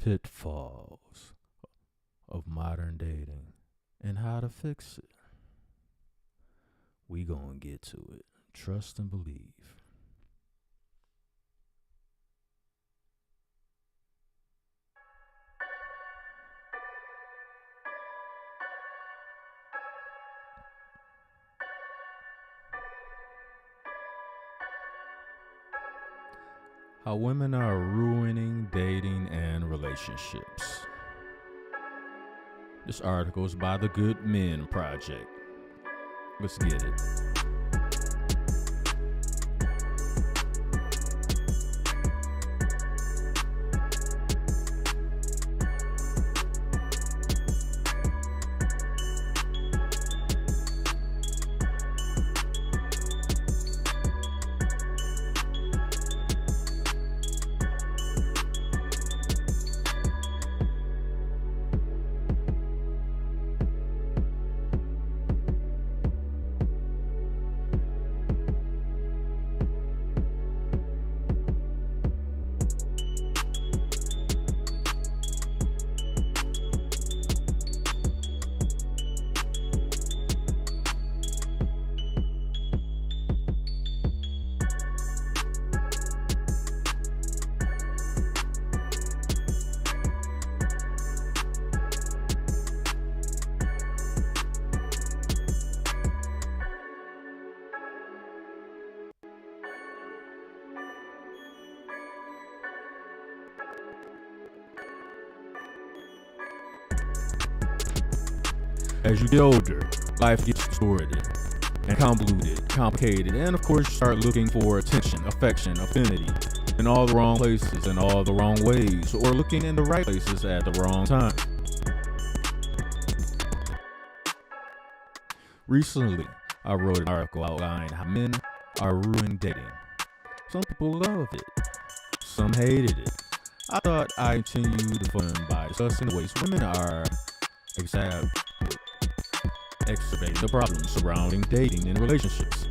pitfalls of modern dating and how to fix it. We gonna get to it. Trust and believe. How women are ruining dating and relationships. This article is by the Good Men Project. Let's get it. As you get older, life gets distorted and convoluted, complicated, and of course you start looking for attention, affection, affinity in all the wrong places, in all the wrong ways, or looking in the right places at the wrong time. Recently, I wrote an article outlining how men are ruining dating. Some people loved it, some hated it. I thought I'd continue the fun by discussing the ways women are exacerbating the problems surrounding dating and relationships.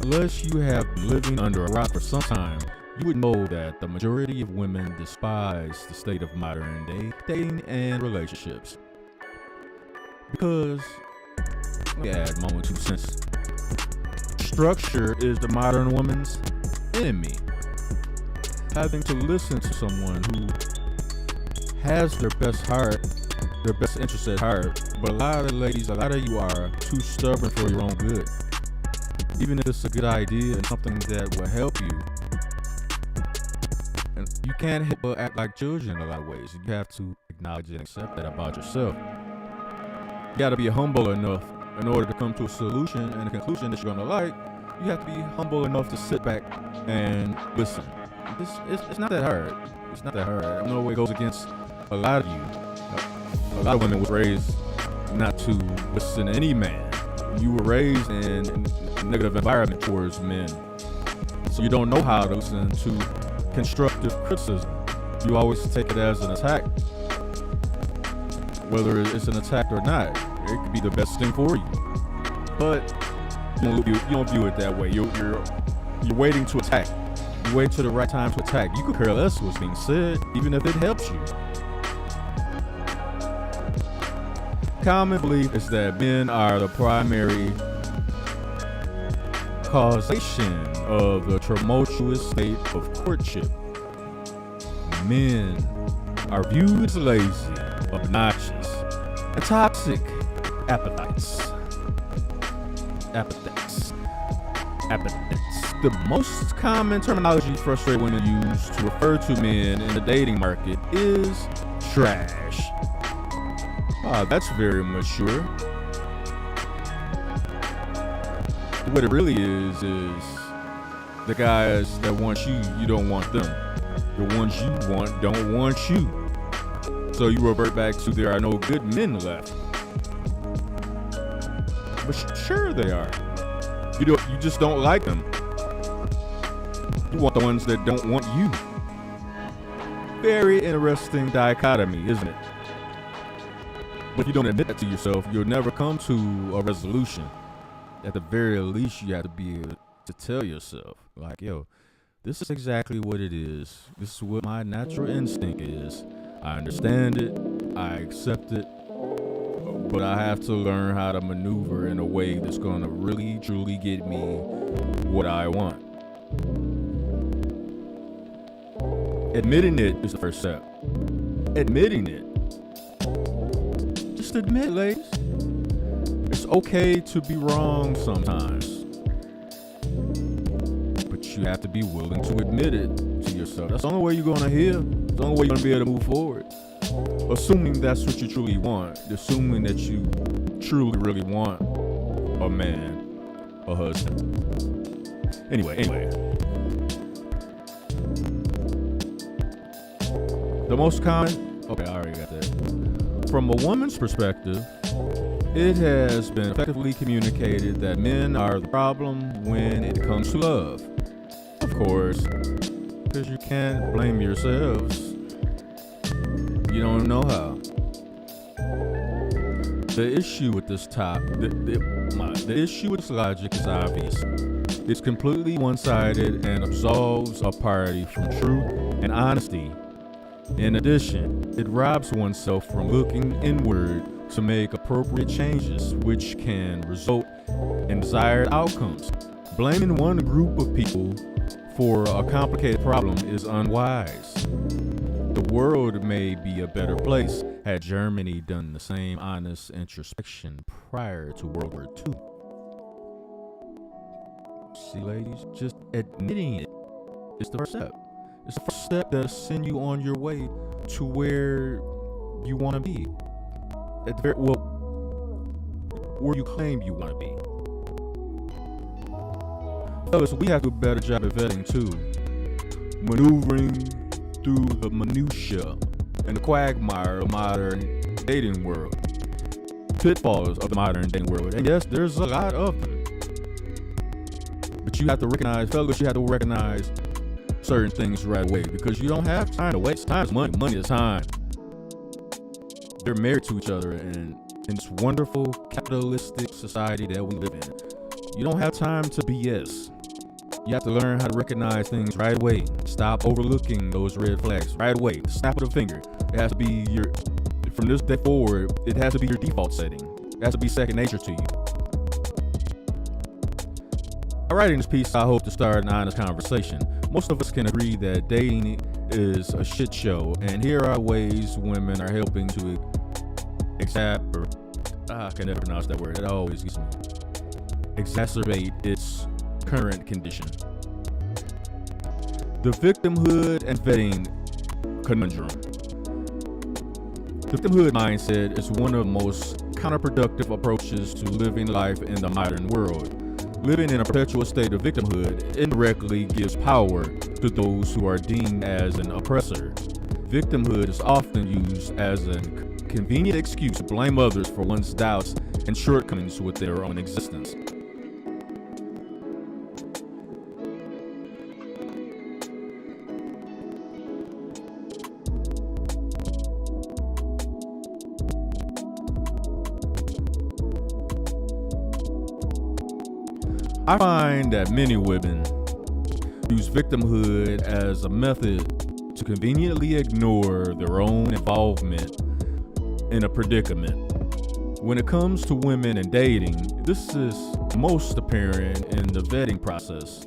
Unless you have been living under a rock for some time, you would know that the majority of women despise the state of modern day dating and relationships. Because, let me add my own 2 cents. Structure is the modern woman's enemy. Having to listen to someone who has their best interest at heart, but a lot of you are too stubborn for your own good. Even if it's a good idea and something that will help you, and you can't help but act like children in a lot of ways. You have to acknowledge and accept that about yourself. You gotta be humble enough in order to come to a solution and a conclusion that you're gonna like. You have to be humble enough to sit back and listen. It's not that hard. It's not that hard. I know it goes against a lot of you. A lot of women were raised not to listen to any man. You were raised in a negative environment towards men, so you don't know how to listen to constructive criticism. You always take it as an attack, whether it's an attack or not. It could be the best thing for you, but you don't view it that way. You're waiting to attack. You wait till the right time to attack. You could care less what's being said, even if it helps you. Common belief is that men are the primary causation of the tumultuous state of courtship. Men are viewed as lazy, obnoxious, and toxic appetites. The most common terminology frustrated women use to refer to men in the dating market is trash. That's very mature. What it really is the guys that want you, you don't want them. The ones you want don't want you. So you revert back to there are no good men left. But sure they are. You just don't like them. You want the ones that don't want you. Very interesting dichotomy, isn't it? But if you don't admit that to yourself, you'll never come to a resolution. At the very least, you have to be able to tell yourself, like, yo, This is exactly what it is. This is what my natural instinct is. I understand it, I accept it, but I have to learn how to maneuver in a way that's going to really, truly get me what I want. Admitting it is the first step. Admitting it. Just admit, ladies. It's okay to be wrong sometimes. But you have to be willing to admit it to yourself. That's the only way you're going to heal. It's the only way you're going to be able to move forward. Assuming that's what you truly want. Assuming that you truly, really want a man, a husband. Anyway. The most common, okay, I already got that. From a woman's perspective, it has been effectively communicated that men are the problem when it comes to love. Of course, because you can't blame yourselves. You don't know how. The issue with this the issue with this logic is obvious. It's completely one-sided and absolves a party from truth and honesty. In addition, it robs oneself from looking inward to make appropriate changes, which can result in desired outcomes. Blaming one group of people for a complicated problem is unwise. The world may be a better place had Germany done the same honest introspection prior to World War II. See, ladies, just admitting it is the first step. It's the first step that'll send you on your way to where you want to be. Where you claim you want to be. Fellas, we have to do a better job at vetting too. Maneuvering through the minutia and the quagmire of modern dating world. Pitfalls of the modern dating world. And yes, there's a lot of them. But you have to recognize, fellas, certain things right away, because you don't have time to waste. Time is money. Money is time. They're married to each other in this wonderful capitalistic society that we live in. You don't have time to BS. You have to learn how to recognize things right away. Stop overlooking those red flags right away. The snap of the finger. It has to be from this day forward, it has to be your default setting. It has to be second nature to you. Writing this piece, I hope to start an honest conversation. Most of us can agree that dating is a shit show, and here are ways women are helping to I can never pronounce that word. It always gets me. Exacerbate its current condition. The victimhood and vetting conundrum. The victimhood mindset is one of the most counterproductive approaches to living life in the modern world. Living in a perpetual state of victimhood indirectly gives power to those who are deemed as an oppressor. Victimhood is often used as a convenient excuse to blame others for one's doubts and shortcomings with their own existence. I find that many women use victimhood as a method to conveniently ignore their own involvement in a predicament. When it comes to women and dating, this is most apparent in the vetting process.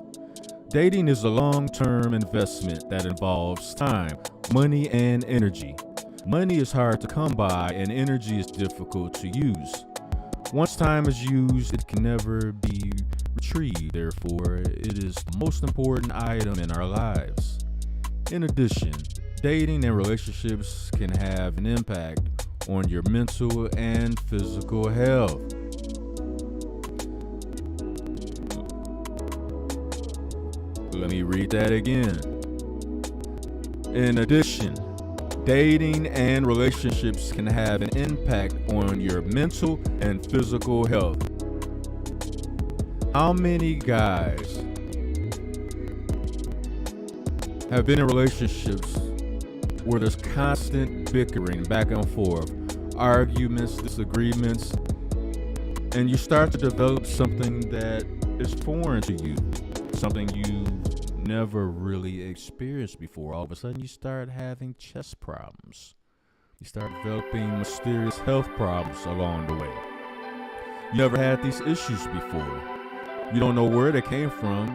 Dating is a long-term investment that involves time, money, and energy. Money is hard to come by, and energy is difficult to use. Once time is used, it can never be retrieved. Therefore, it is the most important item in our lives. In addition, dating and relationships can have an impact on your mental and physical health. Let me read that again. In addition, dating and relationships can have an impact on your mental and physical health. How many guys have been in relationships where there's constant bickering back and forth, arguments, disagreements, and you start to develop something that is foreign to you, something you've never really experienced before. All of a sudden, you start having chest problems. You start developing mysterious health problems along the way. You never had these issues before. You don't know where they came from.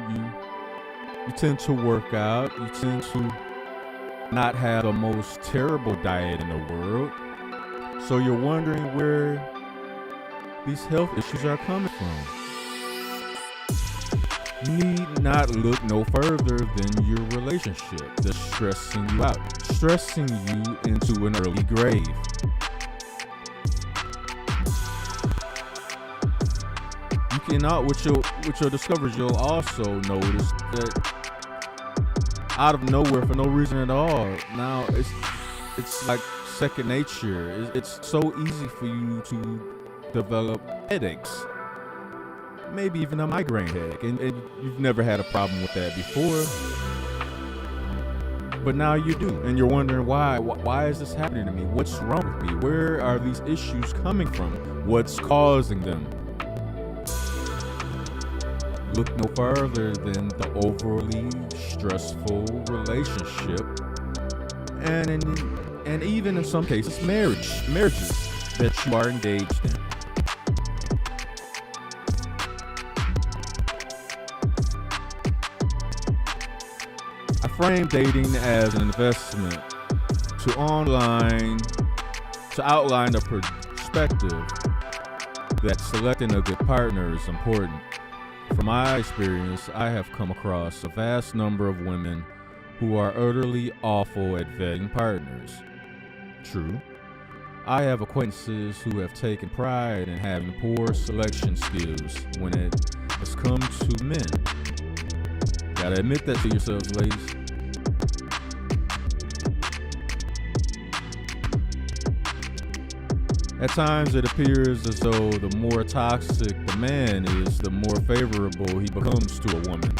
You tend to work out. You tend to not have the most terrible diet in the world. So you're wondering where these health issues are coming from. You need not look no further than your relationship that's stressing you out, stressing you into an early grave. You cannot, with your discoveries, you'll also notice that out of nowhere, for no reason at all, now it's like second nature. It's so easy for you to develop headaches. Maybe even a migraine headache, and you've never had a problem with that before, but now you do, and you're wondering why is this happening to me? What's wrong with me? Where are these issues coming from? What's causing them? Look no further than the overly stressful relationship, and even in some cases marriages that you are engaged in. I frame dating as an investment to outline the perspective that selecting a good partner is important. From my experience, I have come across a vast number of women who are utterly awful at vetting partners. True, I have acquaintances who have taken pride in having poor selection skills when it has come to men. Gotta admit that to yourselves, ladies. At times, it appears as though the more toxic the man is, the more favorable he becomes to a woman.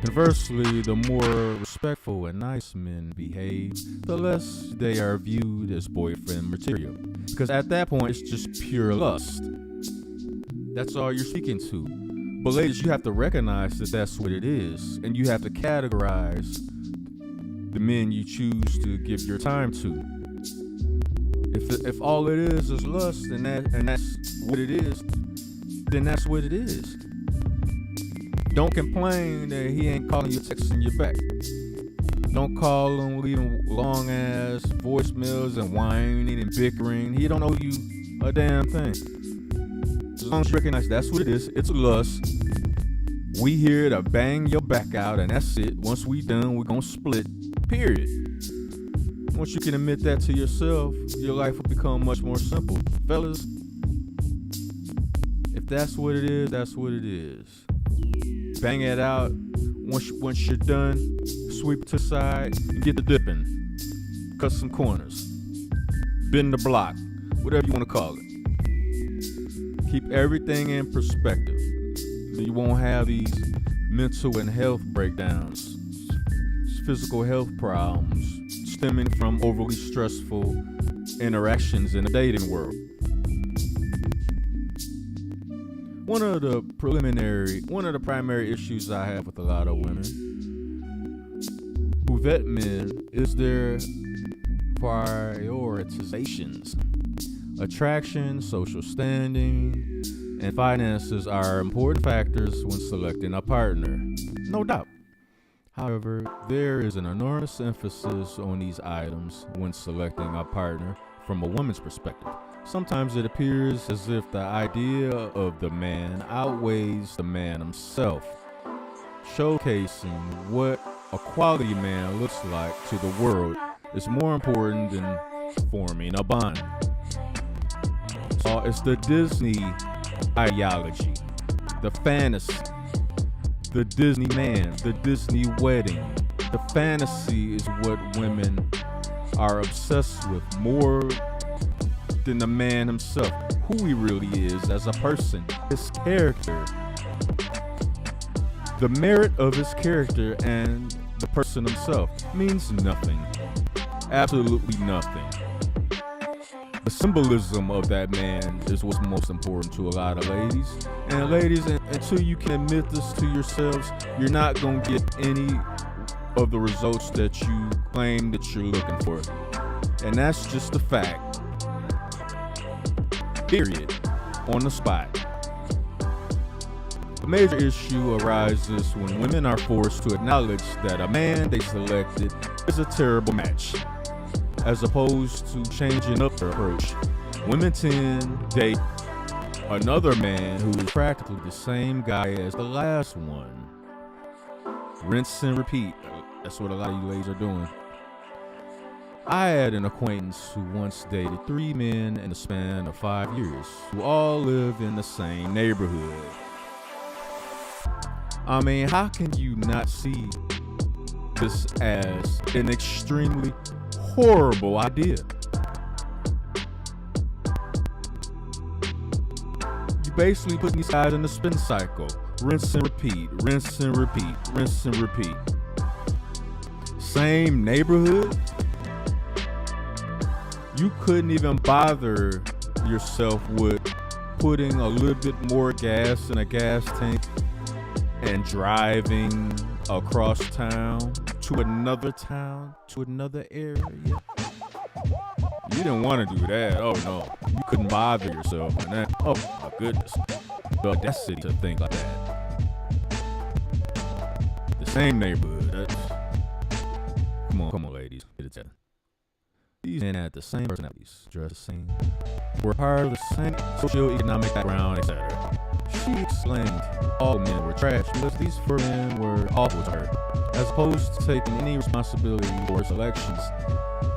Conversely, the more respectful and nice men behave, the less they are viewed as boyfriend material. Because at that point, it's just pure lust. That's all you're speaking to. But ladies, you have to recognize that that's what it is, and you have to categorize the men you choose to give your time to. If all it is lust, and that's what it is, then that's what it is. Don't complain that he ain't calling you, texting you back. Don't call him, leaving long ass voicemails and whining and bickering. He don't owe you a damn thing. As long as you recognize that's what it is, it's lust. We here to bang your back out, and that's it. Once we done, we're gonna split. Period. Once you can admit that to yourself, your life will become much more simple. Fellas, if that's what it is, that's what it is. Bang it out. Once you're done, sweep it to the side and get the dipping. Cut some corners. Bend the block. Whatever you want to call it. Keep everything in perspective. You won't have these mental and health breakdowns, physical health problems stemming from overly stressful interactions in the dating world. One of the primary issues I have with a lot of women who vet men is their prioritizations. Attraction, social standing, and finances are important factors when selecting a partner, no doubt. However, there is an enormous emphasis on these items when selecting a partner from a woman's perspective. Sometimes it appears as if the idea of the man outweighs the man himself, showcasing what a quality man looks like to the world is more important than forming a bond. So it's the Disney ideology, the fantasy, the Disney man, the Disney wedding. The fantasy is what women are obsessed with more than the man himself, who he really is as a person, his character, the merit of his character and the person himself means nothing, absolutely nothing. The the symbolism of that man is what's most important to a lot of ladies. And ladies, until you can admit this to yourselves, you're not going to get any of the results that you claim that you're looking for. And that's just a fact. Period. On the spot. A major issue arises when women are forced to acknowledge that a man they selected is a terrible match. As opposed to changing up their approach, women tend to date another man who is practically the same guy as the last one. Rinse and repeat. That's what a lot of you ladies are doing. I had an acquaintance who once dated 3 men in the span of 5 years, who all live in the same neighborhood. I mean, how can you not see this as an extremely horrible idea? You basically put these guys in the spin cycle. Rinse and repeat, rinse and repeat, rinse and repeat. Same neighborhood? You couldn't even bother yourself with putting a little bit more gas in a gas tank and driving across town, to another area. You didn't want to do that. Oh no, you couldn't bother yourself with that. Oh my goodness, the audacity to think like that. The same neighborhood. Come on, ladies, get it together. These men had the same personalities, dressed the same, were part of the same socio-economic background, etc. She explained all men were trash because these 4 men were awful to her, as opposed to taking any responsibility for selections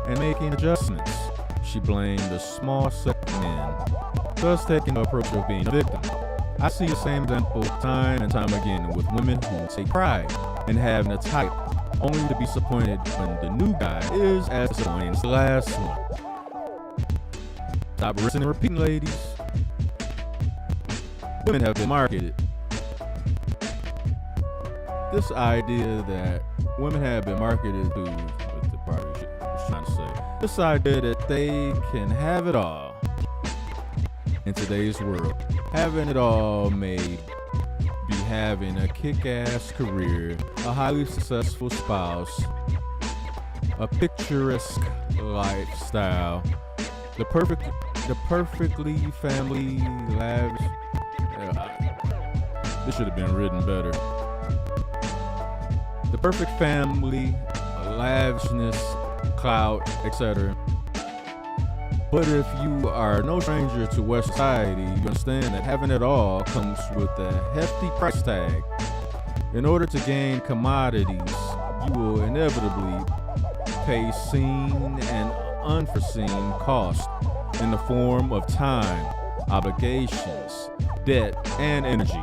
and making adjustments. She blamed the small set of men, thus taking the approach of being a victim. I see the same example time and time again with women who take pride in having a type, only to be disappointed when the new guy is as disappointing as the last one. Stop rinsing and repeating, ladies. Women have been marketed. This idea that women have been marketed to, what the party was trying to say, this idea that they can have it all in today's world. Having it all may be having a kick-ass career, a highly successful spouse, a picturesque lifestyle, the perfectly family lavish. This should have been written better. The perfect family, lavishness, clout, etc. But if you are no stranger to West society, you understand that having it all comes with a hefty price tag. In order to gain commodities, you will inevitably pay seen and unforeseen costs in the form of time, obligations, debt, and energy.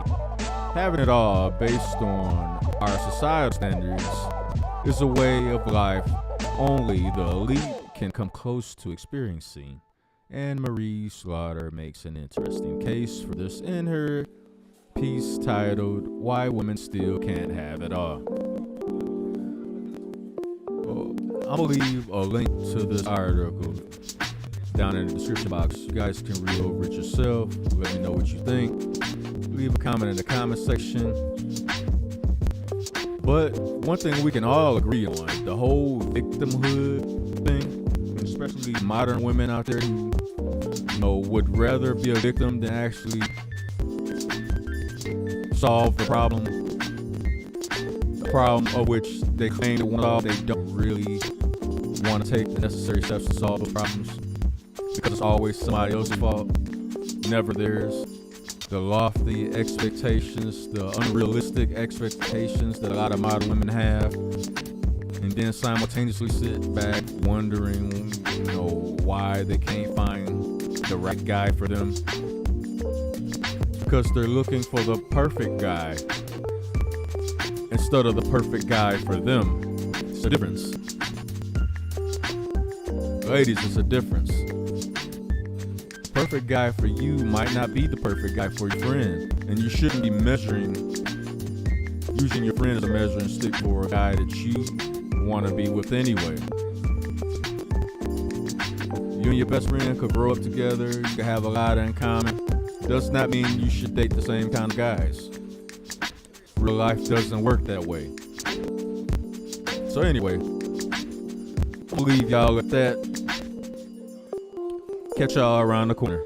Having it all based on our societal standards is a way of life only the elite can come close to experiencing. And Marie Slaughter makes an interesting case for this in her piece titled "Why Women Still Can't Have It All." I'll leave a link to this article down in the description box. You guys can read over it yourself. Let me know what you think. Leave a comment in the comment section. But one thing we can all agree on, the whole victimhood thing, especially modern women out there who, would rather be a victim than actually solve the problem of which they claim to want to solve. They don't really want to take the necessary steps to solve those problems because it's always somebody else's fault, never theirs. The lofty expectations, the unrealistic expectations that a lot of modern women have, and then simultaneously sit back wondering, why they can't find the right guy for them, because they're looking for the perfect guy instead of the perfect guy for them. It's a difference. Ladies, it's a difference. Perfect guy for you might not be the perfect guy for your friend, and you shouldn't be using your friend as a measuring stick for a guy that you want to be with anyway. You and your best friend could grow up together, you could have a lot in common. Does not mean you should date the same kind of guys. Real life doesn't work that way. So anyway, I'll leave y'all at that. Catch y'all around the corner.